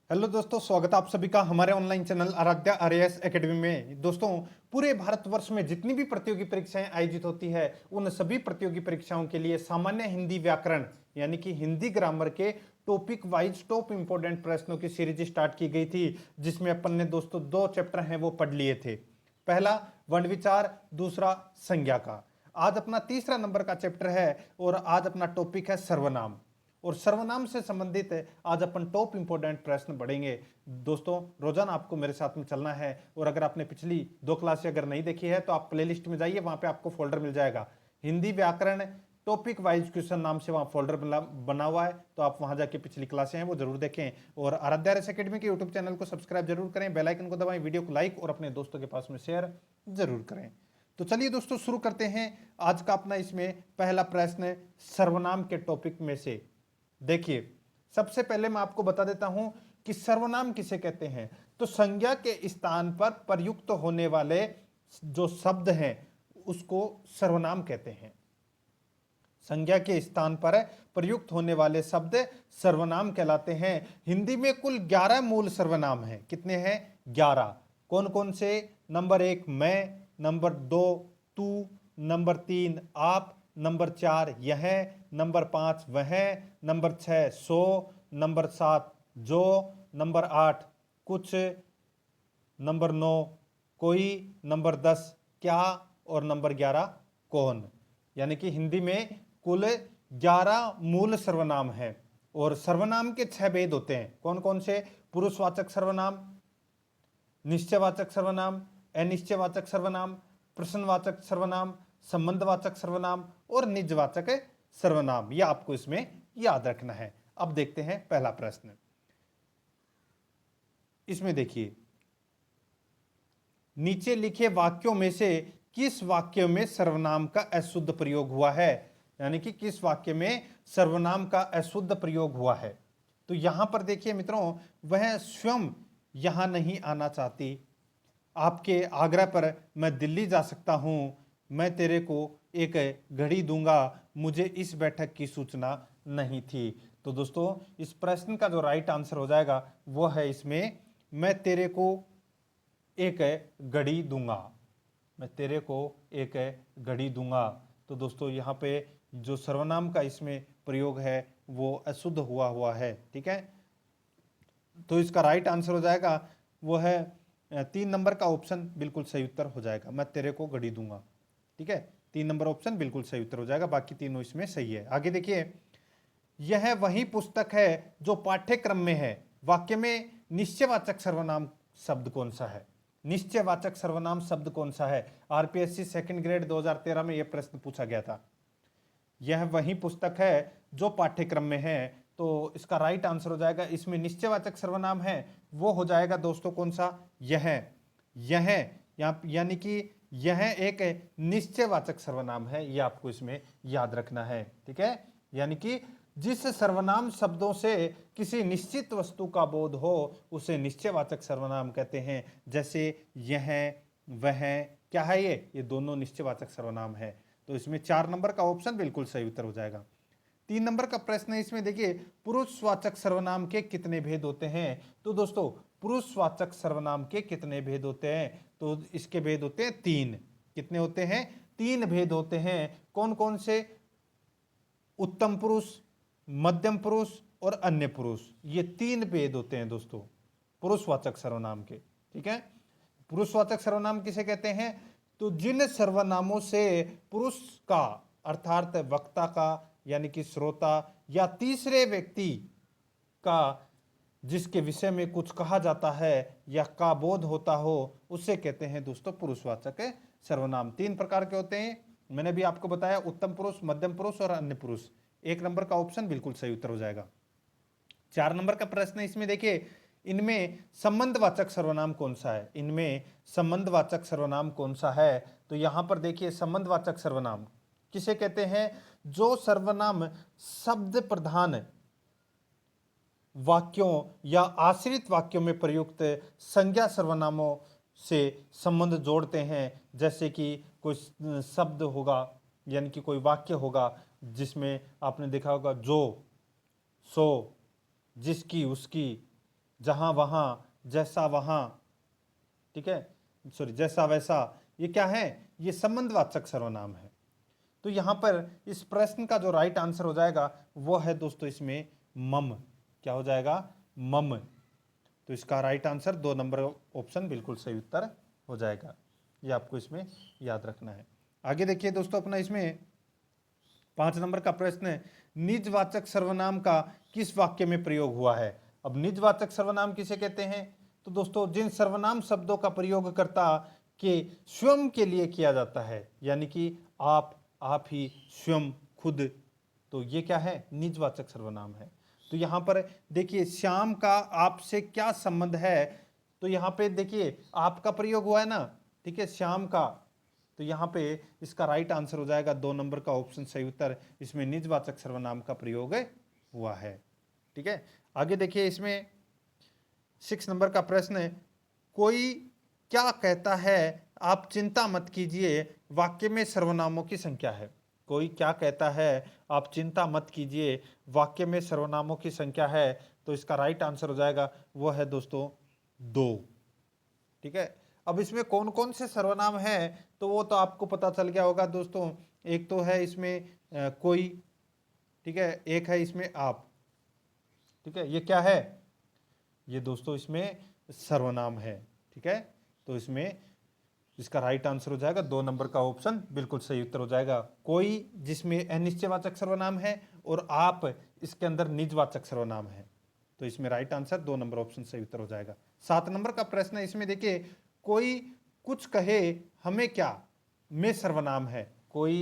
Hello दोस्तों, स्वागत है आप सभी का हमारे online channel Aaradhya RAS academy में। दोस्तों, पूरे भारतवर्ष में जितनी भी प्रतियोगी परीक्षाएं आयोजित होती है उन सभी प्रतियोगी परीक्षाओं के लिए सामान्य हिंदी व्याकरण यानी कि हिंदी ग्रामर के टॉपिक वाइज टॉप इंपोर्टेंट प्रश्नों की सीरीज स्टार्ट की गई थी, जिसमें अपन ने दोस्तों दो चैप्टर हैं वो पढ़ लिए थे। पहला वर्ण विचार, दूसरा संज्ञा का। आज अपना तीसरा नंबर का चैप्टर है और आज अपना टॉपिक है सर्वनाम। और सर्वनाम से संबंधित आज अपन टॉप इंपोर्टेंट प्रश्न पढ़ेंगे। दोस्तों, रोजाना आपको मेरे साथ में चलना है और अगर आपने पिछली दो क्लासें अगर नहीं देखी है तो आप प्लेलिस्ट में जाइए, वहां पे आपको फोल्डर मिल जाएगा हिंदी व्याकरण टॉपिक वाइज क्वेश्चन नाम से, वहां फोल्डर बना हुआ है, तो आप वहां जाके पिछली क्लासें हैं वो जरूर देखें। और आराध्या आरएएस एकेडमी के यूट्यूब चैनल को सब्सक्राइब जरूर करें, बेल आइकन को दबाएं, वीडियो को लाइक और अपने दोस्तों के पास में शेयर जरूर करें। तो चलिए दोस्तों, शुरू करते हैं आज का अपना इसमें पहला प्रश्न सर्वनाम के टॉपिक में से। देखिए, सबसे पहले मैं आपको बता देता हूं कि सर्वनाम किसे कहते हैं। तो संज्ञा के स्थान पर प्रयुक्त होने वाले जो शब्द हैं उसको सर्वनाम कहते हैं। संज्ञा के स्थान पर प्रयुक्त होने वाले शब्द सर्वनाम कहलाते हैं। हिंदी में कुल 11 मूल सर्वनाम हैं। कितने हैं? 11। कौन कौन से? नंबर 1 मैं, नंबर 2 तू, नंबर 3 आप, नंबर 4 यह, नंबर 5 वह, नंबर 6 सो, नंबर 7 जो, नंबर 8 कुछ, नंबर 9 कोई, नंबर 10 क्या और नंबर 11 कौन। यानी कि हिंदी में कुल 11 मूल सर्वनाम हैं। और सर्वनाम के 6 भेद होते हैं। कौन कौन से? पुरुषवाचक सर्वनाम, निश्चयवाचक सर्वनाम, अनिश्चयवाचक सर्वनाम, प्रश्नवाचक सर्वनाम, संबंधवाचक सर्वनाम और निजवाचक सर्वनाम। यह आपको इसमें याद रखना है। अब देखते हैं पहला प्रश्न। इसमें देखिए, नीचे लिखे वाक्यों में से किस वाक्य में सर्वनाम का अशुद्ध प्रयोग हुआ है? यानी कि किस वाक्य में सर्वनाम का अशुद्ध प्रयोग हुआ है? तो यहां पर देखिए मित्रों, वह स्वयं यहां नहीं आना चाहती। आपके आग्रह पर मैं दिल्ली जा सकता हूं, मैं तेरे को एक घड़ी दूंगा, मुझे इस बैठक की सूचना नहीं थी। तो दोस्तों, इस प्रश्न का जो राइट आंसर हो जाएगा वो है इसमें मैं तेरे को एक घड़ी दूंगा। मैं तेरे को एक घड़ी दूंगा। तो दोस्तों, यहाँ पे जो सर्वनाम का इसमें प्रयोग है वो अशुद्ध हुआ है। ठीक है, तो इसका राइट आंसर हो जाएगा वो है 3 नंबर का ऑप्शन बिल्कुल सही उत्तर हो जाएगा, मैं तेरे को घड़ी दूंगा। ठीक है, 3 नंबर ऑप्शन बिल्कुल सही उत्तर हो जाएगा, बाकी तीनों इसमें सही है। आगे देखिए, यह वही पुस्तक है जो पाठ्यक्रम में है। वाक्य में निश्चयवाचक सर्वनाम शब्द कौन सा है? निश्चयवाचक सर्वनाम शब्द कौन सा है? आरपीएससी सेकंड ग्रेड 2013 में यह प्रश्न पूछा गया था। यह वही पुस्तक है जो पाठ्यक्रम में है। तो इसका राइट आंसर हो जाएगा, इसमें निश्चयवाचक सर्वनाम है वो हो जाएगा दोस्तों कौन सा? यह यानी कि यह एक निश्चयवाचक सर्वनाम है, यह आपको इसमें याद रखना है। ठीक है, यानी कि जिस सर्वनाम शब्दों से किसी निश्चित वस्तु का बोध हो उसे निश्चयवाचक सर्वनाम कहते हैं। जैसे यह, वह, क्या है ये दोनों निश्चयवाचक सर्वनाम है। तो इसमें 4 नंबर का ऑप्शन बिल्कुल सही उत्तर हो जाएगा। 3 नंबर का प्रश्न है, इसमें देखिए, पुरुषवाचक सर्वनाम के कितने भेद होते हैं? तो दोस्तों, पुरुषवाचक सर्वनाम के कितने भेद होते हैं? तो इसके भेद होते हैं 3। कितने होते हैं? 3 भेद होते हैं। कौन कौन से? उत्तम पुरुष, मध्यम पुरुष और अन्य पुरुष। ये 3 भेद होते हैं दोस्तों पुरुषवाचक सर्वनाम के। ठीक है, पुरुषवाचक सर्वनाम किसे कहते हैं? तो जिन सर्वनामों से पुरुष का अर्थात वक्ता का यानी कि श्रोता या तीसरे व्यक्ति का जिसके विषय में कुछ कहा जाता है या का बोध होता हो उसे कहते हैं दोस्तों पुरुषवाचक सर्वनाम। 3 प्रकार के होते हैं, मैंने भी आपको बताया, उत्तम पुरुष, मध्यम पुरुष और अन्य पुरुष। 1 नंबर का ऑप्शन बिल्कुल सही उत्तर हो जाएगा। 4 नंबर का प्रश्न है, इसमें देखिए, इनमें संबंधवाचक सर्वनाम कौन सा है? इनमें संबंधवाचक सर्वनाम कौन सा है? तो यहां पर देखिए, संबंधवाचक सर्वनाम किसे कहते हैं? जो सर्वनाम शब्द प्रधान वाक्यों या आश्रित वाक्यों में प्रयुक्त संज्ञा सर्वनामों से संबंध जोड़ते हैं। जैसे कि कोई शब्द होगा यानी कि कोई वाक्य होगा जिसमें आपने देखा होगा जो, सो, जिसकी, उसकी, जहां वहां, जैसा वहां, ठीक है, सॉरी जैसा वैसा, ये क्या है, ये संबंधवाचक सर्वनाम है। तो यहां पर इस प्रश्न का जो राइट आंसर हो जाएगा वो है दोस्तों इसमें मम। क्या हो जाएगा, मम। तो इसका राइट आंसर 2 नंबर ऑप्शन बिल्कुल सही उत्तर हो जाएगा। ये आपको इसमें याद रखना है। आगे देखिए दोस्तों, अपना इसमें 5 नंबर का प्रश्न है, निजवाचक सर्वनाम का किस वाक्य में प्रयोग हुआ है। अब निजवाचक सर्वनाम किसे कहते हैं, तो दोस्तों जिन सर्वनाम शब्दों का प्रयोगकर्ता के स्वयं के लिए किया जाता है, यानी कि आप ही, स्वयं, खुद, तो ये क्या है, निजवाचक सर्वनाम है। तो यहां पर देखिए श्याम का आपसे क्या संबंध है, तो यहां पे देखिए आपका प्रयोग हुआ है ना, ठीक है, श्याम का, तो यहां पे इसका राइट आंसर हो जाएगा 2 नंबर का ऑप्शन सही उत्तर, इसमें निजवाचक सर्वनाम का प्रयोग हुआ है। ठीक है, आगे देखिए इसमें 6 नंबर का प्रश्न है, कोई क्या कहता है आप चिंता मत कीजिए वाक्य में सर्वनामों की संख्या है। कोई क्या कहता है आप चिंता मत कीजिए वाक्य में सर्वनामों की संख्या है, तो इसका राइट आंसर हो जाएगा वो है दोस्तों 2। ठीक है, अब इसमें कौन कौन से सर्वनाम हैं तो वो तो आपको पता चल गया होगा दोस्तों। एक तो है इसमें कोई, ठीक है, एक है इसमें आप, ठीक है, ये क्या है, ये दोस्तों इसमें सर्वनाम है। ठीक है, तो इसमें इसका राइट आंसर हो जाएगा 2 नंबर का ऑप्शन बिल्कुल सही उत्तर हो जाएगा। कोई जिसमें अनिश्चयवाचक सर्वनाम है और आप इसके अंदर निजवाचक सर्वनाम है, तो इसमें राइट आंसर 2 नंबर ऑप्शन सही उत्तर हो जाएगा। 7 नंबर का प्रश्न है, इसमें देखिए कोई कुछ कहे हमें क्या में सर्वनाम है। कोई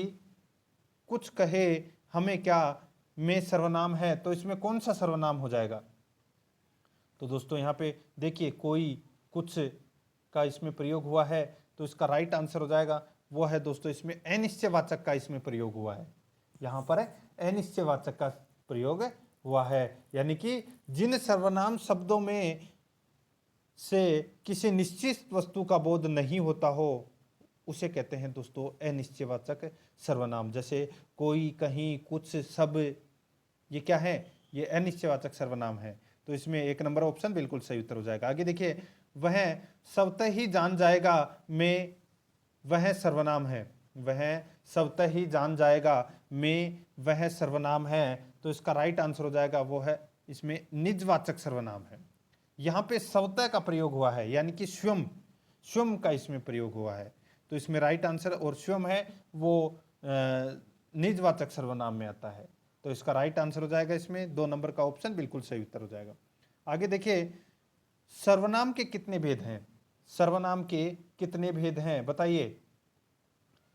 कुछ कहे हमें क्या में सर्वनाम है, तो इसमें कौन सा सर्वनाम हो जाएगा। तो दोस्तों यहाँ पे देखिए कोई कुछ का इसमें प्रयोग हुआ है, तो इसका राइट आंसर हो जाएगा वो है दोस्तों इसमें अनिश्चयवाचक का इसमें प्रयोग हुआ है। यहाँ पर अनिश्चयवाचक का प्रयोग हुआ है, यानी कि जिन सर्वनाम शब्दों में से किसी निश्चित वस्तु का बोध नहीं होता हो उसे कहते हैं दोस्तों अनिश्चयवाचक सर्वनाम। जैसे कोई, कहीं, कुछ, सब, ये क्या है, ये अनिश्चयवाचक सर्वनाम है। तो इसमें 1 नंबर ऑप्शन बिल्कुल सही उत्तर हो जाएगा। आगे देखिए, वह स्वतः ही जान जाएगा में वह सर्वनाम है। वह स्वतः ही जान जाएगा में वह सर्वनाम है, तो इसका राइट आंसर हो जाएगा वो है इसमें निजवाचक सर्वनाम है। यहाँ पे स्वतः का प्रयोग हुआ है, यानी कि स्वयं, स्वयं का इसमें प्रयोग हुआ है, तो इसमें राइट आंसर, और स्वयं है वो निजवाचक सर्वनाम में आता है, तो इसका राइट आंसर हो जाएगा इसमें 2 नंबर का ऑप्शन बिल्कुल सही उत्तर हो जाएगा। आगे देखिए, सर्वनाम के कितने भेद हैं, सर्वनाम के कितने भेद हैं बताइए।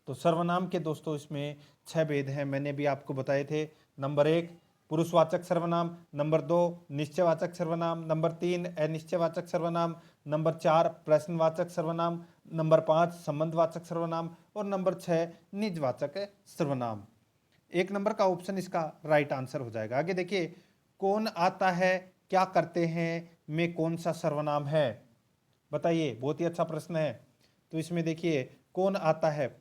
तो सर्वनाम के दोस्तों इसमें 6 भेद हैं, मैंने भी आपको बताए थे। नंबर 1 पुरुषवाचक सर्वनाम, नंबर 2 निश्चयवाचक सर्वनाम, नंबर 3 अनिश्चयवाचक सर्वनाम, नंबर 4 प्रश्नवाचक सर्वनाम, नंबर 5 संबंधवाचक सर्वनाम और नंबर 6 निजवाचक सर्वनाम। 1 नंबर का ऑप्शन इसका राइट आंसर हो जाएगा। आगे देखिए, कौन आता है, क्या करते हैं में कौन सा सर्वनाम है बताइए, बहुत ही अच्छा प्रश्न है। तो इसमें देखिए कौन आता है,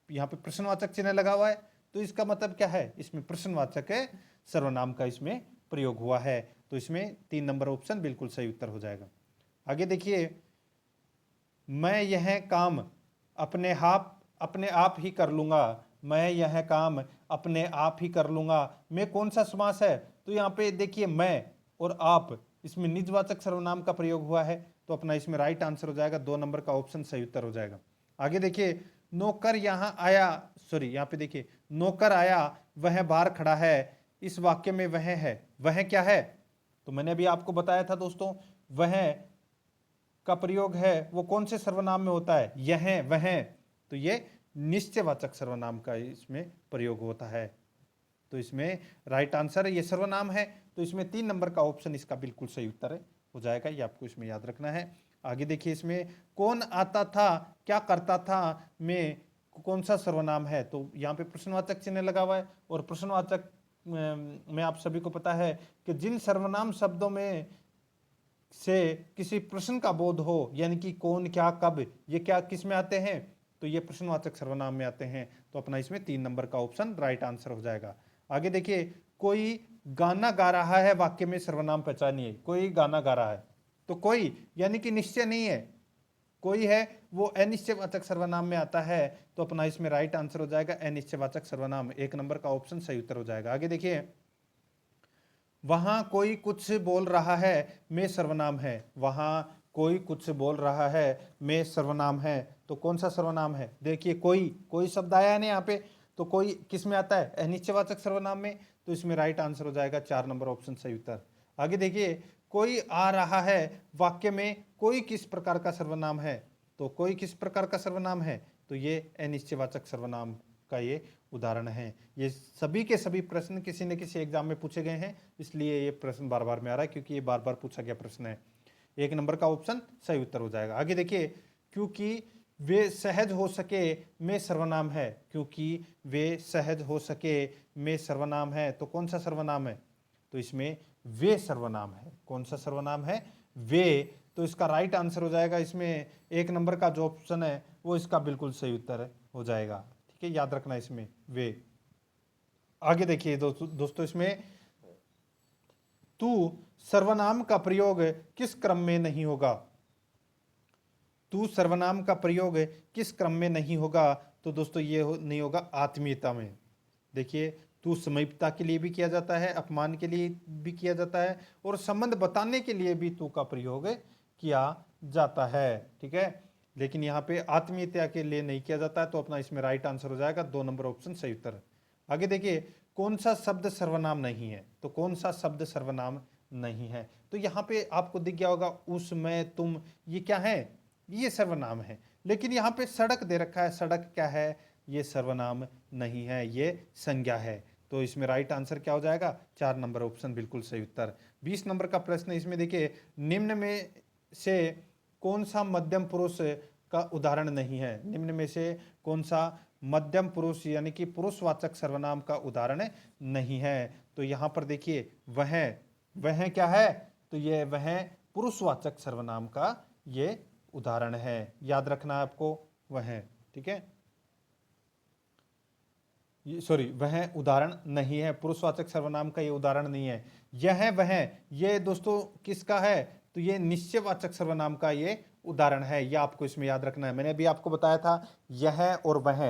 यहाँ पे प्रश्नवाचक चिन्ह लगा हुआ है, तो इसका मतलब क्या है, इसमें प्रश्नवाचक सर्वनाम का इसमें प्रयोग हुआ है, तो इसमें 3 नंबर ऑप्शन बिल्कुल सही उत्तर हो जाएगा। आगे देखिए, मैं यह काम अपने आप ही कर लूंगा, मैं यह काम अपने आप ही कर लूंगा में कौन सा समास है, तो यहाँ पे देखिए मैं और आप, इसमें निजवाचक सर्वनाम का प्रयोग हुआ है, तो अपना इसमें राइट आंसर हो जाएगा 2 नंबर का ऑप्शन सही उत्तर हो जाएगा। आगे देखिए, नौकर यहाँ आया, सॉरी यहाँ पे देखिए नौकर आया वह बाहर खड़ा है, इस वाक्य में वह है, वह क्या है, तो मैंने अभी आपको बताया था दोस्तों, वह का प्रयोग है वो कौन से सर्वनाम में होता है, यह, वह, तो ये निश्चयवाचक सर्वनाम का इसमें प्रयोग होता है, तो इसमें राइट आंसर ये सर्वनाम है, तो इसमें 3 नंबर का ऑप्शन इसका बिल्कुल सही उत्तर हो जाएगा, ये आपको इसमें याद रखना है। आगे देखिए, इसमें कौन आता था, क्या करता था में कौन सा सर्वनाम है, तो यहाँ पे प्रश्नवाचक चिन्ह लगा हुआ है, और प्रश्नवाचक में आप सभी को पता है कि जिन सर्वनाम शब्दों में से किसी प्रश्न का बोध हो, यानी कि कौन, क्या, कब, ये क्या किस में आते हैं, तो ये प्रश्नवाचक सर्वनाम में आते हैं, तो अपना इसमें 3 नंबर का ऑप्शन राइट आंसर हो जाएगा। आगे देखिए, कोई गाना गा रहा है वाक्य में सर्वनाम पहचानिए। कोई गाना गा रहा है, तो कोई यानी कि निश्चय नहीं है, कोई है वो अनिश्चयवाचक सर्वनाम में आता है, तो अपना इसमें राइट आंसर हो जाएगा अनिश्चयवाचक सर्वनाम। एक नंबर का ऑप्शन सही उत्तर हो जाएगा। आगे देखिए, वहां कोई कुछ बोल रहा है में सर्वनाम है। वहां कोई कुछ बोल रहा है में सर्वनाम है, तो कौन सा सर्वनाम है? देखिए कोई शब्द आया है ना यहाँ पे, तो कोई किस में आता है? अनिश्चयवाचक सर्वनाम में, तो इसमें राइट आंसर हो जाएगा 4 नंबर ऑप्शन सही उत्तर। आगे देखिए, कोई आ रहा है वाक्य में कोई किस प्रकार का सर्वनाम है? तो कोई किस प्रकार का सर्वनाम है? तो ये अनिश्चयवाचक सर्वनाम का ये उदाहरण है। ये सभी के सभी प्रश्न किसी न किसी एग्जाम में पूछे गए हैं, इसलिए ये प्रश्न बार बार में आ रहा है, क्योंकि ये बार बार पूछा गया प्रश्न है। एक नंबर का ऑप्शन सही उत्तर हो जाएगा। आगे देखिए, क्योंकि वे सहज हो सके में सर्वनाम है। क्योंकि वे सहज हो सके में सर्वनाम है, तो कौन सा सर्वनाम है? तो इसमें वे सर्वनाम है। कौन सा सर्वनाम है? वे। तो इसका राइट आंसर हो जाएगा इसमें एक नंबर का जो ऑप्शन है वो इसका बिल्कुल सही उत्तर हो जाएगा। ठीक है, याद रखना इसमें वे। आगे देखिए दोस्तों इसमें तू सर्वनाम का प्रयोग किस क्रम में नहीं होगा? तू सर्वनाम का प्रयोग किस क्रम में नहीं होगा? तो दोस्तों ये नहीं होगा आत्मीयता में। देखिए, तू समीपता के लिए भी किया जाता है, अपमान के लिए भी किया जाता है, और संबंध बताने के लिए भी तू का प्रयोग किया जाता है। ठीक है, लेकिन यहाँ पे आत्मीयता के लिए नहीं किया जाता है, तो अपना इसमें राइट आंसर हो जाएगा 2 नंबर ऑप्शन सही उत्तर। आगे देखिए, कौन सा शब्द सर्वनाम नहीं है? तो कौन सा शब्द सर्वनाम नहीं है? तो यहाँ पे आपको दिख गया होगा उस, मैं, तुम, ये क्या है? ये सर्वनाम है। लेकिन यहाँ पे सड़क दे रखा है, सड़क क्या है? ये सर्वनाम नहीं है, ये संज्ञा है। तो इसमें राइट आंसर क्या हो जाएगा? 4 नंबर ऑप्शन बिल्कुल सही उत्तर। 20 नंबर का प्रश्न इसमें देखिए, निम्न में से कौन सा मध्यम पुरुष का उदाहरण नहीं है? निम्न में से कौन सा मध्यम पुरुष यानी कि पुरुषवाचक सर्वनाम का उदाहरण नहीं है? तो यहां पर देखिए, वह क्या है? तो ये वह पुरुषवाचक सर्वनाम का ये उदाहरण है। याद रखना है आपको, वह। ठीक है, सॉरी, वह उदाहरण नहीं है, पुरुषवाचक सर्वनाम का ये उदाहरण नहीं है। यह वह, ये दोस्तों किसका है? तो ये निश्चयवाचक सर्वनाम का ये उदाहरण है। ये आपको इसमें याद रखना है। मैंने अभी आपको बताया था यह और वह,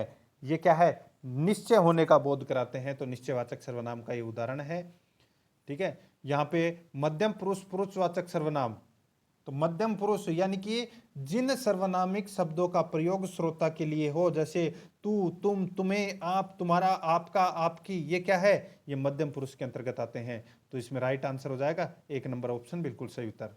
ये क्या है? निश्चय होने का बोध कराते हैं, तो निश्चयवाचक सर्वनाम का ये उदाहरण है। ठीक है, यहाँ पे मध्यम पुरुष पुरुषवाचक सर्वनाम, तो मध्यम पुरुष यानी कि जिन सर्वनामिक शब्दों का प्रयोग श्रोता के लिए हो, जैसे तू, तुम, तुम्हें, आप, तुम्हारा, आपका, आपकी, ये क्या है? ये मध्यम पुरुष के अंतर्गत आते हैं। तो इसमें राइट आंसर हो जाएगा एक नंबर ऑप्शन बिल्कुल सही उत्तर।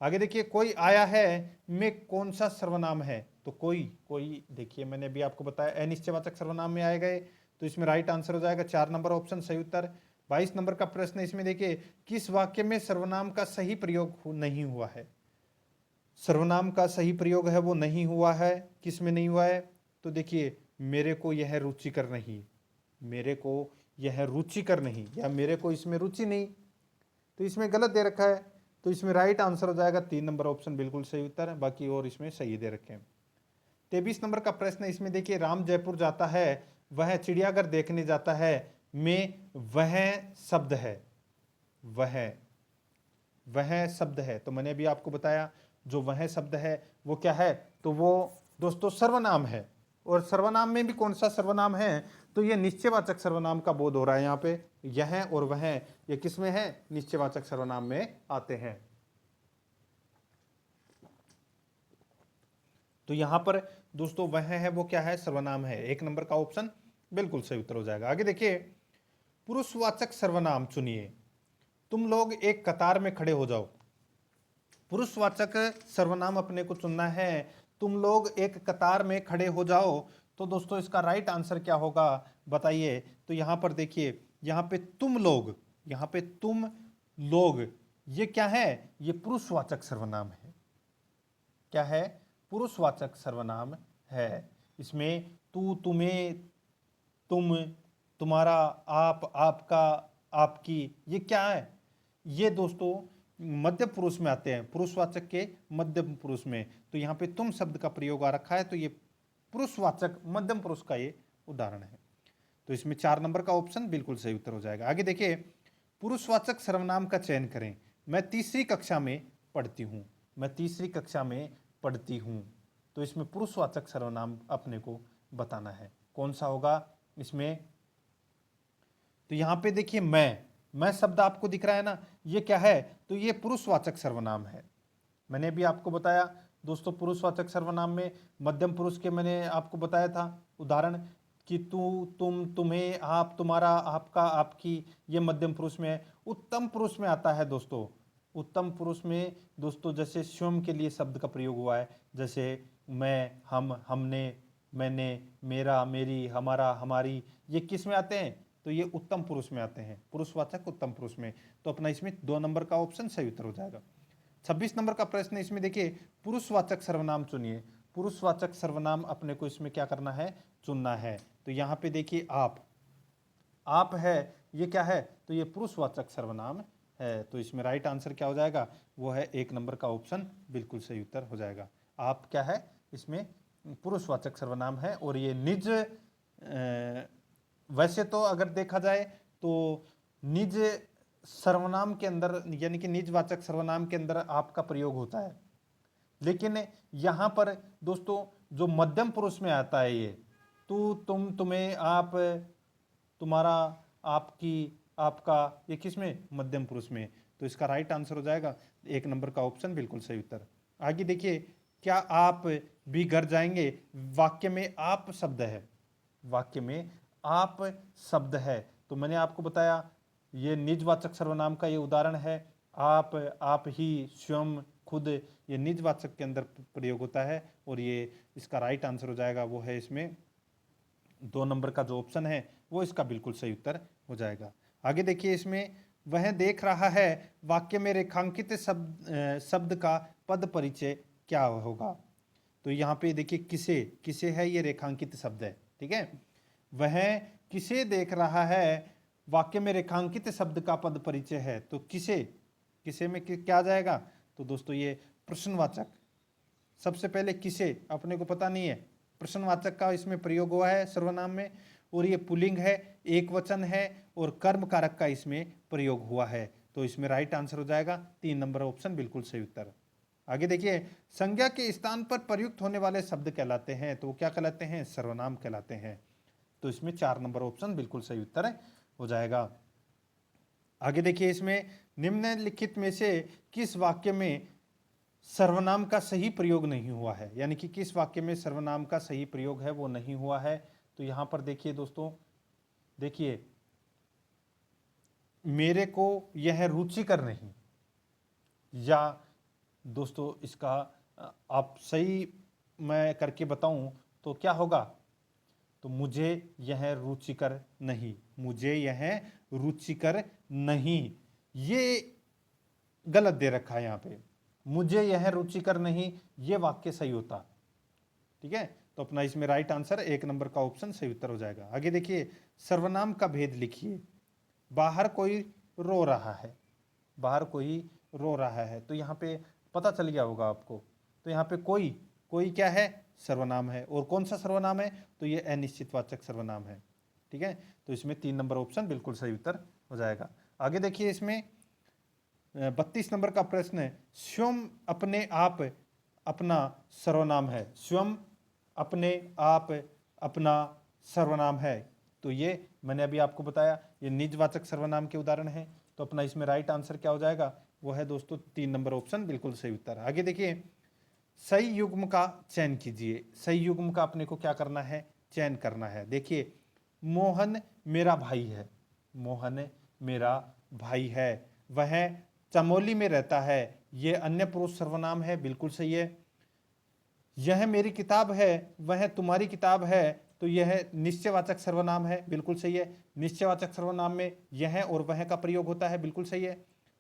आगे देखिए, कोई आया है में कौन सा सर्वनाम है? तो कोई देखिए, मैंने अभी आपको बताया अनिश्चयवाचक सर्वनाम में आए गए, तो इसमें राइट आंसर हो जाएगा 4 नंबर ऑप्शन सही उत्तर। 22 नंबर का प्रश्न इसमें देखिए, किस वाक्य में सर्वनाम का सही प्रयोग नहीं हुआ है? सर्वनाम का सही प्रयोग है वो नहीं हुआ है। किस में नहीं हुआ है? तो देखिए, मेरे को यह रुचिकर नहीं, मेरे को यह रुचिकर नहीं, या मेरे को इसमें रुचि नहीं, तो इसमें गलत दे रखा है। तो इसमें राइट आंसर हो जाएगा 3 नंबर ऑप्शन बिल्कुल सही उत्तर है। बाकी और इसमें सही दे रखे हैं। 23 नंबर का प्रश्न इसमें देखिए, राम जयपुर जाता है, वह चिड़ियाघर देखने जाता है में वह शब्द है। वह शब्द है, तो मैंने अभी आपको बताया जो वह शब्द है वो क्या है? तो वो दोस्तों सर्वनाम है। और सर्वनाम में भी कौन सा सर्वनाम है? तो ये निश्चयवाचक सर्वनाम का बोध हो रहा है यहाँ पे। यह और वह ये किस में है? निश्चयवाचक सर्वनाम में आते हैं। तो यहां पर दोस्तों वह है वो क्या है? सर्वनाम है। एक नंबर का ऑप्शन बिल्कुल सही उत्तर हो जाएगा। आगे देखिए, पुरुषवाचक सर्वनाम चुनिए। तुम लोग एक कतार में खड़े हो जाओ। पुरुषवाचक सर्वनाम अपने को चुनना है। तुम लोग एक कतार में खड़े हो जाओ, तो दोस्तों इसका राइट आंसर क्या होगा बताइए? तो यहां पर देखिए, यहां पे तुम लोग, ये क्या है? ये पुरुषवाचक सर्वनाम है। क्या है? पुरुषवाचक सर्वनाम है। इसमें तू, तुम्हें, तुम, तुम्हारा, आप, आपका, आपकी, ये क्या है? ये दोस्तों मध्य पुरुष में आते हैं, पुरुषवाचक के मध्य पुरुष में। तो यहाँ पे तुम शब्द का प्रयोग आ रखा है, तो ये पुरुषवाचक मध्यम पुरुष का ये उदाहरण है। तो इसमें 4 नंबर का ऑप्शन बिल्कुल सही उत्तर हो जाएगा। आगे देखिए, पुरुषवाचक सर्वनाम का चयन करें। मैं तीसरी कक्षा में पढ़ती हूँ, मैं तीसरी कक्षा में पढ़ती हूँ। तो इसमें पुरुषवाचक सर्वनाम अपने को बताना है, कौन सा होगा इसमें। तो यहाँ पे देखिए मैं शब्द आपको दिख रहा है ना, ये क्या है, तो ये पुरुषवाचक सर्वनाम है। मैंने भी आपको बताया दोस्तों, पुरुषवाचक सर्वनाम में मध्यम पुरुष के मैंने आपको बताया था उदाहरण कि तू, तुम, तुम्हें, आप, तुम्हारा, आपका, आपकी, ये मध्यम पुरुष में है। उत्तम पुरुष में आता है दोस्तों, उत्तम पुरुष में दोस्तों जैसे स्वयं के लिए शब्द का प्रयोग हुआ है, जैसे मैं, हम, हमने, मैंने, मेरा, मेरी, हमारा, हमारी, ये किस में आते हैं, तो ये उत्तम पुरुष में आते हैं, पुरुषवाचक उत्तम पुरुष में। तो अपना इसमें 2 नंबर का ऑप्शन सही उत्तर हो जाएगा। 26 नंबर का प्रश्न इसमें देखिए, पुरुषवाचक सर्वनाम चुनिए। पुरुषवाचक सर्वनाम अपने को इसमें क्या करना है, चुनना है। तो यहाँ पे देखिए आप है, ये क्या है, तो ये पुरुषवाचक सर्वनाम है। तो इसमें राइट आंसर क्या हो जाएगा, वो है 1 नंबर का ऑप्शन बिल्कुल सही उत्तर हो जाएगा। आप क्या है, इसमें पुरुषवाचक सर्वनाम है। और ये निज, वैसे तो अगर देखा जाए तो निज सर्वनाम के अंदर, यानी कि निजवाचक सर्वनाम के अंदर आपका प्रयोग होता है, लेकिन यहाँ पर दोस्तों जो मध्यम पुरुष में आता है, ये तू, तुम, तुम्हें, आप, तुम्हारा, आपकी, आपका, ये किस में, मध्यम पुरुष में। तो इसका राइट आंसर हो जाएगा 1 नंबर का ऑप्शन बिल्कुल सही उत्तर। आगे देखिए, क्या आप भी घर जाएंगे, वाक्य में आप शब्द है, वाक्य में आप शब्द है। तो मैंने आपको बताया ये निजवाचक सर्वनाम का ये उदाहरण है। आप ही, स्वयं, खुद, ये निजवाचक के अंदर प्रयोग होता है। और ये इसका राइट आंसर हो जाएगा, वो है इसमें 2 नंबर का जो ऑप्शन है वो इसका बिल्कुल सही उत्तर हो जाएगा। आगे देखिए, इसमें वह देख रहा है, वाक्य में रेखांकित शब्द का पद परिचय क्या होगा। तो यहाँ पे देखिए किसे है, ये रेखांकित शब्द है, ठीक है। वह किसे देख रहा है, वाक्य में रेखांकित शब्द का पद परिचय है। तो किसे में क्या जाएगा, तो दोस्तों ये प्रश्नवाचक। सबसे पहले किसे अपने को पता नहीं है, प्रश्नवाचक का इसमें प्रयोग हुआ है सर्वनाम में, और ये पुल्लिंग है, एक वचन है, और कर्म कारक का इसमें प्रयोग हुआ है। तो इसमें राइट आंसर हो जाएगा 3 नंबर ऑप्शन बिल्कुल सही उत्तर। आगे देखिए, संज्ञा के स्थान पर प्रयुक्त होने वाले शब्द कहलाते हैं, तो वो क्या कहलाते हैं, सर्वनाम कहलाते हैं। तो इसमें 4 नंबर ऑप्शन बिल्कुल सही उत्तर हो जाएगा। आगे देखिए, इसमें निम्नलिखित में से किस वाक्य में सर्वनाम का सही प्रयोग नहीं हुआ है, यानी कि किस वाक्य में सर्वनाम का सही प्रयोग है वो नहीं हुआ है। तो यहां पर देखिए दोस्तों, देखिए मेरे को यह रुचिकर नहीं, या दोस्तों इसका आप सही मैं करके बताऊं तो क्या होगा, तो मुझे यह रुचिकर नहीं, मुझे यह रुचिकर नहीं, ये गलत दे रखा है यहाँ पे, मुझे यह रुचिकर नहीं, ये वाक्य सही होता, ठीक है। तो अपना इसमें राइट आंसर 1 नंबर का ऑप्शन सही उत्तर हो जाएगा। आगे देखिए, सर्वनाम का भेद लिखिए। बाहर कोई रो रहा है, बाहर कोई रो रहा है, तो यहाँ पे पता चल गया होगा आपको। तो यहाँ पे कोई क्या है, सर्वनाम है। और कौन सा सर्वनाम है, तो ये अनिश्चितवाचक सर्वनाम है, ठीक है। तो इसमें 3 नंबर ऑप्शन बिल्कुल सही उत्तर हो जाएगा। आगे देखिए, इसमें 32 नंबर का प्रश्न है, स्वयं अपने आप अपना सर्वनाम है, स्वयं अपने आप अपना सर्वनाम है। तो ये मैंने अभी आपको बताया, ये निजवाचक सर्वनाम के उदाहरण है। तो अपना इसमें राइट आंसर क्या हो जाएगा, वो है दोस्तों 3 नंबर ऑप्शन बिल्कुल सही उत्तर। आगे देखिए, सही युग्म का चयन कीजिए। सही युग्म का अपने को क्या करना है, चयन करना है। देखिए, मोहन मेरा भाई है, मोहन मेरा भाई है, वह चमोली में रहता है, ये अन्य पुरुष सर्वनाम है, बिल्कुल सही है। यह मेरी किताब है, वह तुम्हारी किताब है, तो यह निश्चयवाचक सर्वनाम है, बिल्कुल सही है। निश्चयवाचक सर्वनाम में यह और वह का प्रयोग होता है, बिल्कुल सही है।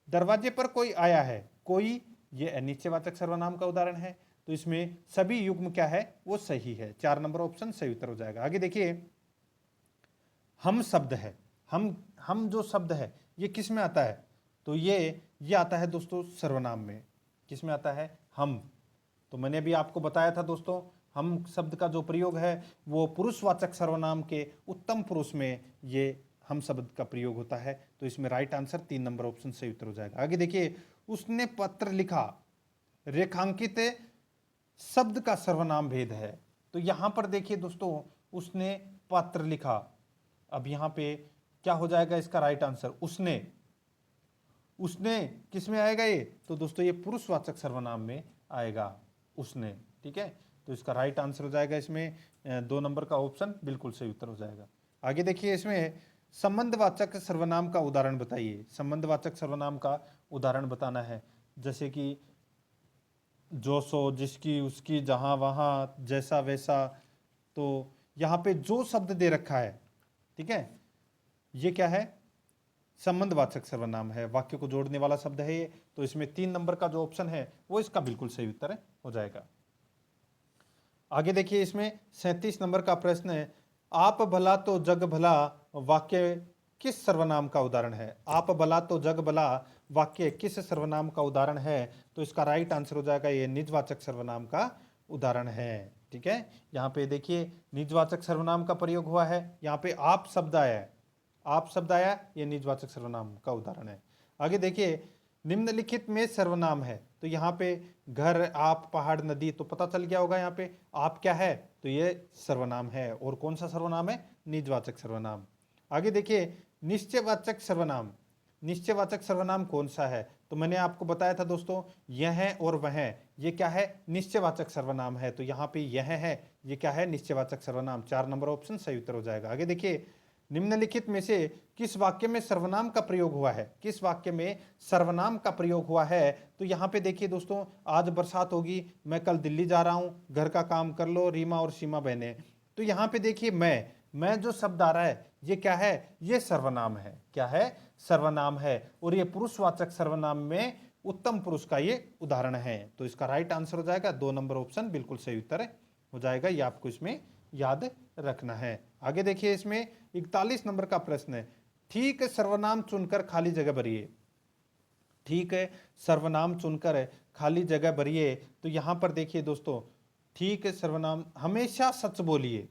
दरवाजे पर कोई आया है, कोई, ये अनिश्चयवाचक सर्वनाम का उदाहरण है। तो इसमें सभी युग्म क्या है, वो सही है। 4 नंबर ऑप्शन सही उत्तर हो जाएगा। आगे देखिए, हम शब्द है, हम जो शब्द है ये किस में आता है, तो ये आता है दोस्तों सर्वनाम में। किस में आता है, हम। तो मैंने अभी आपको बताया था दोस्तों, हम शब्द का जो प्रयोग है वो पुरुषवाचक सर्वनाम के उत्तम पुरुष में ये हम शब्द का प्रयोग होता है। तो इसमें राइट आंसर 3 नंबर ऑप्शन सही उत्तर हो जाएगा। आगे देखिए, उसने पत्र लिखा, रेखांकित शब्द का सर्वनाम भेद है। तो यहां पर देखिए दोस्तों, उसने पत्र लिखा, अब यहां पे क्या हो जाएगा इसका राइट आंसर? उसने। उसने किस में आएगा ये? तो दोस्तों ये पुरुषवाचक सर्वनाम में आएगा, उसने। ठीक है, तो इसका राइट आंसर हो जाएगा इसमें 2 नंबर का ऑप्शन बिल्कुल सही उत्तर हो जाएगा। आगे देखिए, इसमें संबंधवाचक सर्वनाम का उदाहरण बताइए। संबंधवाचक सर्वनाम का उदाहरण बताना है, जैसे कि जो सो, जिसकी, उसकी, जहां वहां, जैसा वैसा। तो यहां पे जो शब्द दे रखा है, ठीक है, ये क्या है? संबंधवाचक सर्वनाम है, वाक्य को जोड़ने वाला शब्द है ये। तो इसमें 3 नंबर का जो ऑप्शन है वो इसका बिल्कुल सही उत्तर हो जाएगा। आगे देखिए, इसमें 37 नंबर का प्रश्न है, आप भला तो जग भला वाक्य किस सर्वनाम का उदाहरण है? आप भला तो जग भला वाक्य किस सर्वनाम का उदाहरण है? तो इसका राइट आंसर हो जाएगा ये निजवाचक सर्वनाम का उदाहरण है। ठीक है, यहाँ पे देखिए निजवाचक सर्वनाम का प्रयोग हुआ है, यहाँ पे आप शब्द आया है, आप शब्द आया, ये निजवाचक सर्वनाम का उदाहरण है। आगे देखिए, निम्नलिखित में सर्वनाम है। तो यहाँ पे घर, आप, पहाड़, नदी, तो पता चल गया होगा यहाँ पे आप क्या है? तो ये सर्वनाम है। और कौन सा सर्वनाम है? निजवाचक सर्वनाम। आगे देखिए, निश्चयवाचक सर्वनाम। निश्चयवाचक सर्वनाम कौन सा है? तो मैंने आपको बताया था दोस्तों, यह और वह, ये क्या है? निश्चयवाचक सर्वनाम है। तो यहाँ पे यह है, ये क्या है? निश्चयवाचक सर्वनाम। 4 नंबर ऑप्शन सही उत्तर हो जाएगा। आगे देखिए, निम्नलिखित में से किस वाक्य में सर्वनाम का प्रयोग हुआ है? किस वाक्य में सर्वनाम का प्रयोग हुआ है? तो यहाँ पे देखिए दोस्तों, आज बरसात होगी, मैं कल दिल्ली जा रहा हूँ, घर का काम कर लो, रीमा और सीमा बहने। तो यहाँ पे देखिए, मैं जो शब्द आ रहा है ये क्या है? ये सर्वनाम है। क्या है? सर्वनाम है। और ये पुरुषवाचक सर्वनाम में उत्तम पुरुष का ये उदाहरण है। तो इसका राइट आंसर हो जाएगा 2 नंबर ऑप्शन बिल्कुल सही उत्तर हो जाएगा। ये आपको इसमें याद रखना है। आगे देखिए, इसमें 41 नंबर का प्रश्न है, ठीक सर्वनाम चुनकर खाली जगह भरिए। ठीक है, सर्वनाम चुनकर खाली जगह भरिए। तो यहां पर देखिए दोस्तों, ठीक सर्वनाम, हमेशा सच बोलिए,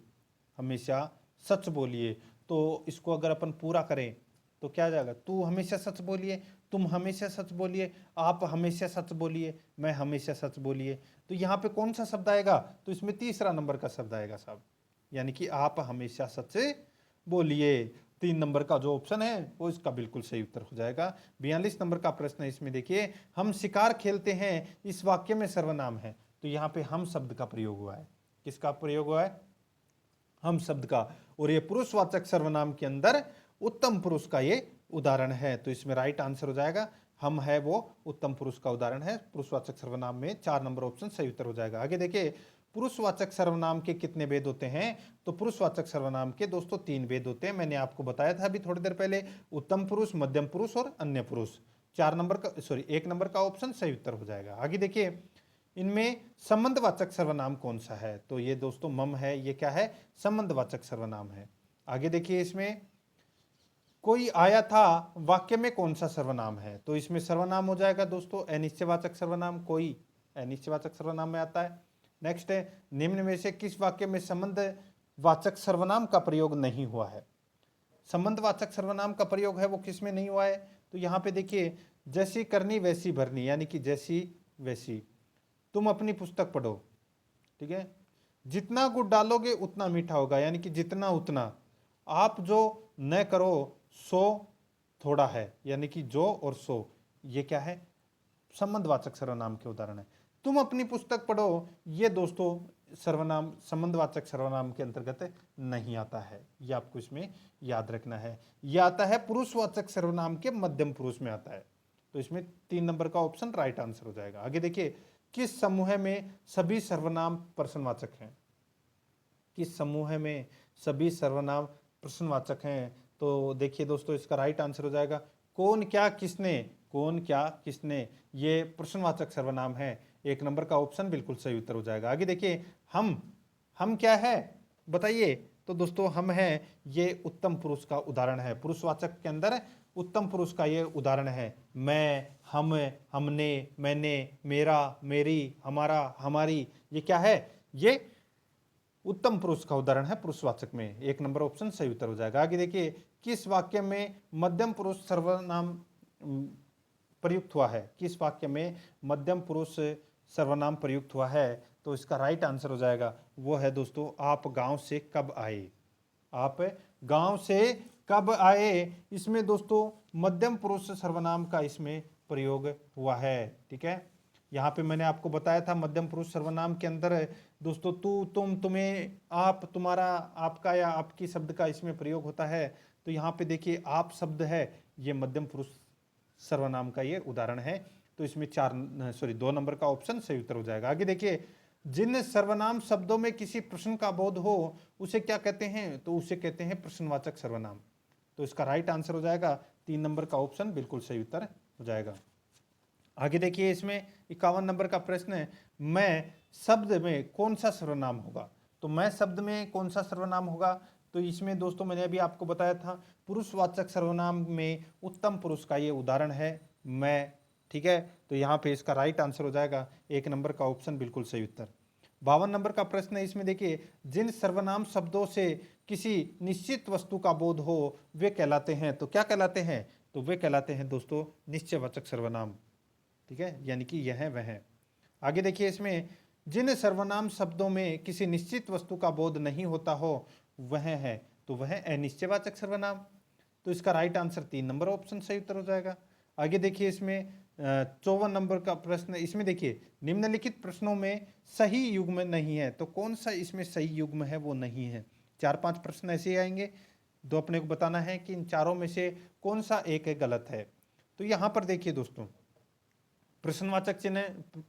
हमेशा सच बोलिए। तो इसको अगर अपन पूरा करें तो क्या जाएगा? तू हमेशा सच बोलिए, तुम हमेशा सच बोलिए, आप हमेशा सच बोलिए, मैं हमेशा सच बोलिए। तो यहाँ पे कौन सा शब्द आएगा? तो इसमें तीसरा नंबर का शब्द आएगा साहब, यानी कि आप हमेशा सच बोलिए। 3 नंबर का जो ऑप्शन है वो इसका बिल्कुल सही उत्तर हो जाएगा। 42 नंबर का प्रश्न है, इसमें देखिए, हम शिकार खेलते हैं, इस वाक्य में सर्वनाम है। तो यहाँ पे हम शब्द का प्रयोग हुआ है। किसका प्रयोग हुआ है? हम शब्द का। और ये पुरुषवाचक सर्वनाम के अंदर उत्तम पुरुष का ये उदाहरण है। तो इसमें राइट आंसर हो जाएगा, हम है वो उत्तम पुरुष का उदाहरण है। पुरुषवाचक सर्वनाम में 4 नंबर ऑप्शन सही उत्तर हो जाएगा। आगे देखिए, पुरुषवाचक सर्वनाम के कितने भेद होते हैं? तो पुरुषवाचक सर्वनाम के दोस्तों 3 भेद होते हैं। मैंने आपको बताया था अभी थोड़ी देर पहले, उत्तम पुरुष, मध्यम पुरुष और अन्य पुरुष। 1 नंबर का ऑप्शन सही उत्तर हो जाएगा। आगे देखिए, इनमें संबंधवाचक सर्वनाम कौन सा है? तो ये दोस्तों मम है, ये क्या है? संबंधवाचक सर्वनाम है। आगे देखिए, इसमें कोई आया था वाक्य में कौन सा सर्वनाम है? तो इसमें सर्वनाम हो जाएगा दोस्तों अनिश्चयवाचक सर्वनाम, कोई अनिश्चयवाचक सर्वनाम में आता है। नेक्स्ट है, निम्न में से किस वाक्य में संबंधवाचक सर्वनाम का प्रयोग नहीं हुआ है? संबंधवाचक सर्वनाम का प्रयोग है वो किस में नहीं हुआ है? तो यहाँ पे देखिए, जैसी करनी वैसी भरनी, यानी कि जैसी वैसी। तुम अपनी पुस्तक पढ़ो, ठीक है, जितना गुड़ डालोगे उतना मीठा होगा, यानी कि जितना उतना। आप जो न करो सो थोड़ा है, यानी कि जो और सो, ये क्या है? संबंधवाचक सर्वनाम के उदाहरण है। तुम अपनी पुस्तक पढ़ो, ये दोस्तों सर्वनाम संबंधवाचक सर्वनाम के अंतर्गत नहीं आता है। ये आपको इसमें याद रखना है। यह आता है पुरुषवाचक सर्वनाम के मध्यम पुरुष में आता है। तो इसमें 3 नंबर का ऑप्शन राइट आंसर हो जाएगा। आगे देखिए, किस समूह में सभी सर्वनाम प्रश्नवाचक हैं? किस समूह में सभी सर्वनाम प्रश्नवाचक हैं? तो देखिए दोस्तों, इसका राइट आंसर हो जाएगा कौन, क्या, किसने। कौन, क्या, किसने, ये प्रश्नवाचक सर्वनाम है। 1 नंबर का ऑप्शन बिल्कुल सही उत्तर हो जाएगा। आगे देखिए, हम क्या है बताइए? तो दोस्तों हम है, ये उत्तम पुरुष का उदाहरण है। पुरुषवाचक के अंदर उत्तम पुरुष का ये उदाहरण है। मैं, हम, हमने, मैंने, मेरा, मेरी, हमारा, हमारी, ये क्या है? ये उत्तम पुरुष का उदाहरण है पुरुषवाचक में। 1 नंबर ऑप्शन सही उत्तर हो जाएगा। आगे देखिए, किस वाक्य में मध्यम पुरुष सर्वनाम प्रयुक्त हुआ है? किस वाक्य में मध्यम पुरुष सर्वनाम प्रयुक्त हुआ है? तो इसका राइट आंसर हो जाएगा वो है दोस्तों, आप गांव से कब आए। आप गांव से कब आए, इसमें दोस्तों मध्यम पुरुष सर्वनाम का इसमें प्रयोग हुआ है। ठीक है, यहाँ पे मैंने आपको बताया था मध्यम पुरुष सर्वनाम के अंदर दोस्तों तू, तुम, तुम्हें, आप, तुम्हारा, आपका या आपकी शब्द का इसमें प्रयोग होता है। तो यहाँ पे देखिए आप शब्द है, ये मध्यम पुरुष सर्वनाम का ये उदाहरण है। तो इसमें 2 नंबर का ऑप्शन सही उत्तर हो जाएगा। आगे देखिए, जिन सर्वनाम शब्दों में किसी प्रश्न का बोध हो उसे क्या कहते हैं? तो उसे कहते हैं प्रश्नवाचक सर्वनाम। तो इसका राइट आंसर हो जाएगा 3 नंबर का ऑप्शन बिल्कुल सही उत्तर हो जाएगा। आगे देखिए, इसमें 51 नंबर का प्रश्न है, मैं शब्द में कौन सा सर्वनाम होगा? तो मैं शब्द में कौन सा सर्वनाम होगा? तो इसमें दोस्तों मैंने अभी आपको बताया था पुरुषवाचक सर्वनाम में उत्तम पुरुष का ये उदाहरण है मैं। ठीक है, तो यहाँ पे इसका राइट आंसर हो जाएगा 1 नंबर का ऑप्शन बिल्कुल सही उत्तर। 52 नंबर का प्रश्न है, इसमें देखिए, जिन सर्वनाम शब्दों से किसी निश्चित वस्तु का बोध हो वे कहलाते हैं। तो क्या कहलाते हैं? तो वे कहलाते हैं दोस्तों निश्चयवाचक सर्वनाम। ठीक है, यानी कि यह वह है। आगे देखिए, इसमें जिन सर्वनाम शब्दों में किसी निश्चित वस्तु का बोध नहीं होता हो वह है, तो वह अनिश्चयवाचक सर्वनाम। तो इसका राइट आंसर 3 नंबर ऑप्शन सही उत्तर हो जाएगा। आगे देखिए, इसमें 54 नंबर का प्रश्न, इसमें देखिए, निम्नलिखित प्रश्नों में सही युग्म नहीं है। तो कौन सा इसमें सही युग्म है? वो नहीं है। 4-5 प्रश्न ऐसे ही आएंगे, तो अपने को बताना है कि इन चारों में से कौन सा एक गलत है। तो यहाँ पर देखिए दोस्तों, प्रश्नवाचक चिन्ह,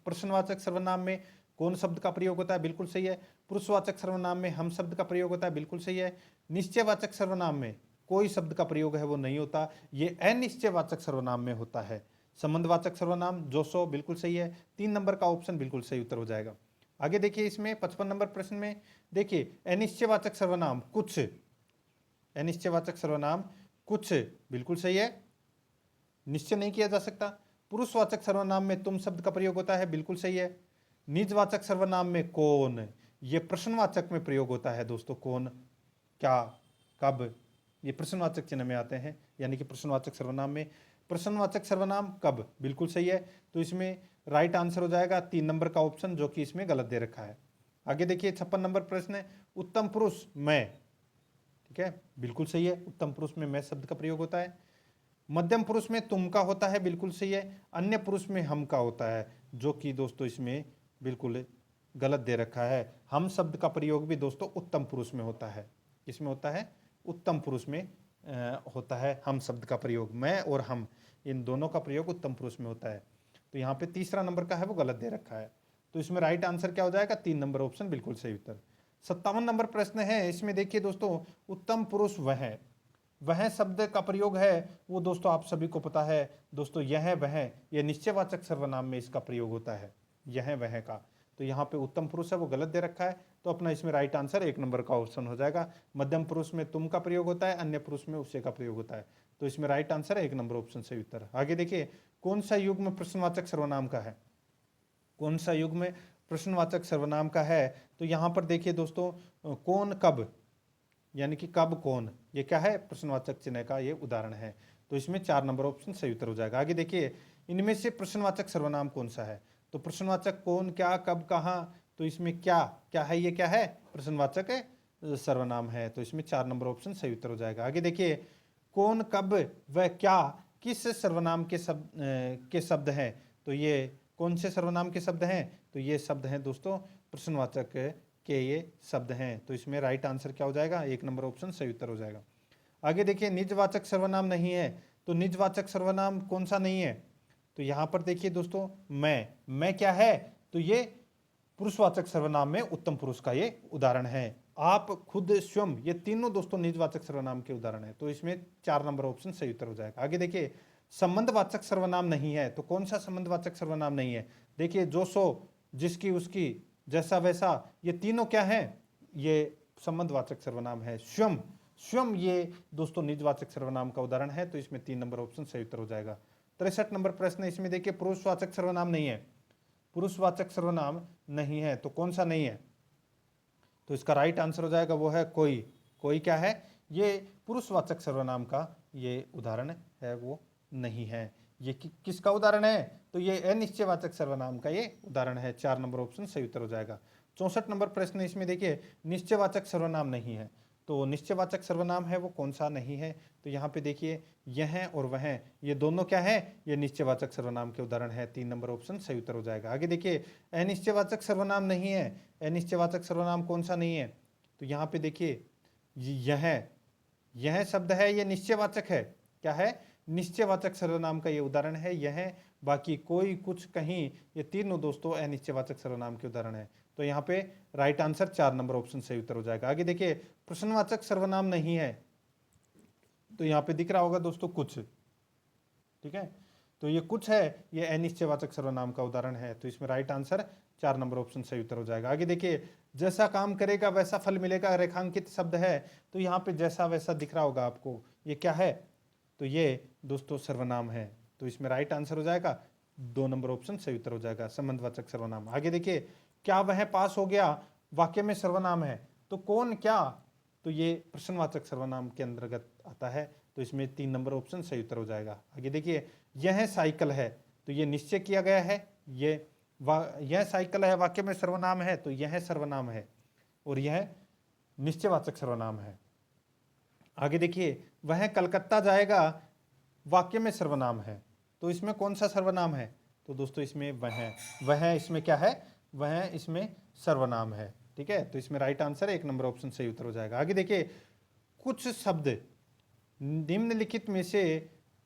प्रश्नवाचक सर्वनाम में कौन शब्द का प्रयोग होता है? बिल्कुल सही है। पुरुषवाचक सर्वनाम में हम शब्द का प्रयोग होता है, बिल्कुल सही है। निश्चयवाचक सर्वनाम में कोई शब्द का प्रयोग है वो नहीं होता, ये अनिश्चयवाचक सर्वनाम में होता है। संबंधवाचक सर्वनाम जो सो बिल्कुल सही है। 3 नंबर का ऑप्शन बिल्कुल सही उत्तर हो जाएगा। आगे देखिए, इसमें 55 नंबर प्रश्न में देखिए, अनिश्चयवाचक सर्वनाम कुछ, अनिश्चयवाचक सर्वनाम कुछ बिल्कुल सही है, निश्चय नहीं किया जा सकता। पुरुषवाचक सर्वनाम में तुम शब्द का प्रयोग होता है, बिल्कुल सही है। निजवाचक सर्वनाम में कौन, ये प्रश्नवाचक में प्रयोग होता है दोस्तों। कौन, क्या, कब, ये प्रश्नवाचक चिन्ह में आते हैं, यानी कि प्रश्नवाचक सर्वनाम में प्रश्नवाचक सर्वनाम कब, बिल्कुल सही है। तो इसमें राइट आंसर हो जाएगा 3 नंबर का ऑप्शन, जो कि इसमें गलत दे रखा है। आगे देखिए, 56 नंबर प्रश्न है, उत्तम पुरुष मैं। ठीक है, बिल्कुल सही है, उत्तम पुरुष में मैं शब्द का प्रयोग होता है। मध्यम पुरुष में तुम का होता है, बिल्कुल सही है। अन्य पुरुष में हम का होता है, जो कि दोस्तों इसमें बिल्कुल गलत दे रखा है। हम शब्द का प्रयोग भी दोस्तों उत्तम पुरुष में होता है। इसमें होता है उत्तम पुरुष में होता है हम शब्द का प्रयोग, मैं और हम, इन दोनों का प्रयोग उत्तम पुरुष में होता है। तो यहाँ पे तीसरा नंबर का है वो गलत दे रखा है। तो इसमें राइट आंसर क्या हो जाएगा? 3 नंबर ऑप्शन बिल्कुल सही उत्तर। 57 नंबर प्रश्न है, इसमें देखिए दोस्तों, उत्तम पुरुष वह शब्द का प्रयोग है वो दोस्तों आप सभी को पता है दोस्तों, यह वह, यह निश्चयवाचक सर्वनाम में इसका प्रयोग होता है, यह वह का। तो यहाँ पे उत्तम पुरुष है वो गलत दे रखा है, तो अपना इसमें राइट आंसर 1 नंबर का ऑप्शन हो जाएगा। मध्यम पुरुष में तुम का प्रयोग होता है, अन्य पुरुष में उसे का प्रयोग होता है। तो इसमें राइट आंसर है 1 नंबर ऑप्शन सही उत्तर। आगे देखिए, कौन सा युग्म प्रश्नवाचक सर्वनाम का है? कौन सा युग्म प्रश्नवाचक सर्वनाम का है? तो यहाँ पर देखिए दोस्तों, कौन कब, यानी कि कब कौन, ये क्या है? प्रश्नवाचक चिन्ह का ये उदाहरण है। तो इसमें 4 नंबर ऑप्शन सही उत्तर हो जाएगा। आगे देखिए, इनमें से प्रश्नवाचक सर्वनाम कौन सा है? तो प्रश्नवाचक कौन, क्या, कब, कहाँ, तो इसमें क्या क्या है? ये क्या है? प्रश्नवाचक सर्वनाम है। तो इसमें 4 नंबर ऑप्शन सही उत्तर हो जाएगा। आगे देखिए, कौन, कब व क्या किस सर्वनाम के शब्द हैं? तो ये कौन से सर्वनाम के शब्द हैं? तो ये शब्द हैं दोस्तों प्रश्नवाचक के ये शब्द हैं। तो इसमें राइट आंसर क्या हो जाएगा? 1 नंबर ऑप्शन सही उत्तर हो जाएगा। आगे देखिए, निजवाचक सर्वनाम नहीं है। तो निजवाचक सर्वनाम कौन सा नहीं है? तो यहाँ पर देखिए दोस्तों, मैं क्या है? तो ये पुरुषवाचक सर्वनाम में उत्तम पुरुष का ये उदाहरण है। आप, खुद, स्वयं, ये तीनों दोस्तों निजवाचक सर्वनाम के उदाहरण है। तो इसमें 4 नंबर ऑप्शन सही उत्तर हो जाएगा। आगे देखिए, संबंधवाचक सर्वनाम नहीं है। तो कौन सा संबंधवाचक सर्वनाम नहीं है? देखिए, जो सो, जिसकी, उसकी, जैसा वैसा, ये तीनों क्या है? ये संबंधवाचक सर्वनाम है। स्वयं ये दोस्तों निजवाचक सर्वनाम का उदाहरण है। तो इसमें 3 नंबर ऑप्शन सही उत्तर हो जाएगा। 63 नंबर प्रश्न, इसमें देखिए, पुरुषवाचक सर्वनाम नहीं है। पुरुषवाचक सर्वनाम नहीं है, तो कौन सा नहीं है? तो इसका राइट आंसर हो जाएगा वो है कोई। कोई क्या है? ये पुरुषवाचक सर्वनाम का ये उदाहरण है वो नहीं है। ये किसका उदाहरण है? तो ये अनिश्चयवाचक सर्वनाम का ये उदाहरण है। 4 नंबर ऑप्शन सही उत्तर हो जाएगा। 64 नंबर प्रश्न इसमें देखिए, निश्चयवाचक सर्वनाम नहीं है। तो निश्चयवाचक सर्वनाम है वो कौन सा नहीं है? तो यहाँ पे देखिए, यह और वह, ये दोनों क्या है? ये निश्चयवाचक सर्वनाम के उदाहरण है। 3 नंबर ऑप्शन सही उत्तर हो जाएगा। आगे देखिए, अनिश्चयवाचक सर्वनाम नहीं है। अनिश्चयवाचक सर्वनाम कौन सा नहीं है? तो यहाँ पे देखिए, यह शब्द है, ये निश्चयवाचक है। क्या है? निश्चयवाचक सर्वनाम का ये उदाहरण है यह, बाकी कोई, कुछ, कहीं, ये तीनों दोस्तों अनिश्चयवाचक सर्वनाम के उदाहरण है। तो यहाँ पे राइट आंसर 4 नंबर ऑप्शन सही उत्तर हो जाएगा। आगे देखिए, प्रश्नवाचक सर्वनाम नहीं है। तो यहाँ पे दिख रहा होगा दोस्तों कुछ, ठीक है। तो ये कुछ है, ये अनिश्चयवाचक सर्वनाम का उदाहरण है। तो इसमें राइट आंसर 4 नंबर ऑप्शन सही उत्तर हो जाएगा। आगे देखिए, जैसा काम करेगा वैसा फल मिलेगा, रेखांकित शब्द है। तो यहाँ पे जैसा वैसा दिख रहा होगा आपको, ये क्या है? तो ये दोस्तों सर्वनाम है। तो इसमें राइट आंसर हो जाएगा 2 नंबर ऑप्शन सही उत्तर हो जाएगा, संबंधवाचक सर्वनाम। आगे देखिए, क्या वह पास हो गया वाक्य में सर्वनाम है। तो कौन, क्या? तो ये प्रश्नवाचक सर्वनाम के अंतर्गत आता है। तो इसमें 3 नंबर ऑप्शन सही उत्तर हो जाएगा। आगे देखिए, यह साइकिल है। तो ये निश्चय किया गया है, यह साइकिल है वाक्य में सर्वनाम है। तो यह सर्वनाम है और यह निश्चयवाचक सर्वनाम है। आगे देखिए, वह कलकत्ता जाएगा वाक्य में सर्वनाम है। तो इसमें कौन सा सर्वनाम है? तो दोस्तों इसमें वह इसमें क्या है? वह इसमें सर्वनाम है, ठीक है। तो इसमें राइट आंसर 1 नंबर ऑप्शन सही उत्तर हो जाएगा। आगे देखिए, कुछ शब्द निम्नलिखित में से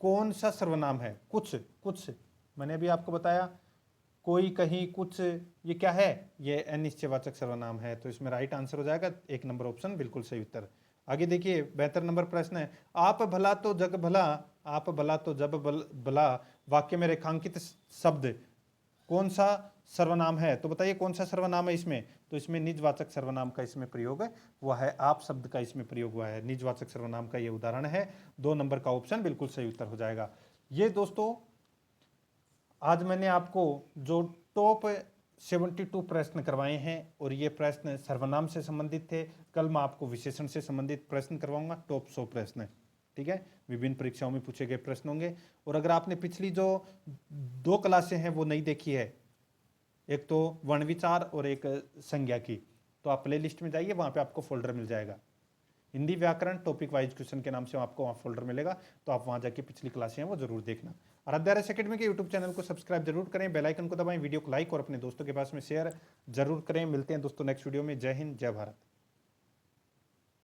कौन सा सर्वनाम है? कुछ मैंने अभी आपको बताया, कोई, कहीं, कुछ, ये क्या है? ये अनिश्चयवाचक सर्वनाम है। तो इसमें राइट आंसर हो जाएगा 1 नंबर ऑप्शन बिल्कुल सही उत्तर। आगे देखिए, 72 नंबर प्रश्न है, आप भला तो जग भला, आप भला तो जब भला वाक्य में रेखांकित शब्द कौन सा सर्वनाम है? तो बताइए कौन सा सर्वनाम है इसमें? तो इसमें निजवाचक सर्वनाम का इसमें प्रयोग हुआ है, आप शब्द का इसमें प्रयोग हुआ है। निजवाचक सर्वनाम का ये उदाहरण है। 2 नंबर का ऑप्शन बिल्कुल सही उत्तर हो जाएगा। ये दोस्तों आज मैंने आपको जो टॉप 72 प्रश्न करवाए हैं, और ये प्रश्न सर्वनाम से संबंधित थे। कल मैं आपको विशेषण से संबंधित प्रश्न करवाऊंगा, टॉप 100 प्रश्न, ठीक है। विभिन्न परीक्षाओं में पूछे गए प्रश्न होंगे। और अगर आपने पिछली जो 2 क्लासें हैं वो नहीं देखी है, एक तो वर्ण विचार और एक संज्ञा की, तो आप प्ले लिस्ट में जाइए, वहाँ पे आपको फोल्डर मिल जाएगा, हिंदी व्याकरण टॉपिक वाइज क्वेश्चन के नाम से आपको वहाँ फोल्डर मिलेगा। तो आप वहाँ जाके पिछली क्लासें हैं वो जरूर देखना। आराध्या आरएस एकेडमी के यूट्यूब चैनल को सब्सक्राइब जरूर करें, बेल आइकन को दबाएं, वीडियो को लाइक और अपने दोस्तों के पास में शेयर जरूर करें। मिलते हैं दोस्तों नेक्स्ट वीडियो में। जय हिंद, जय भारत।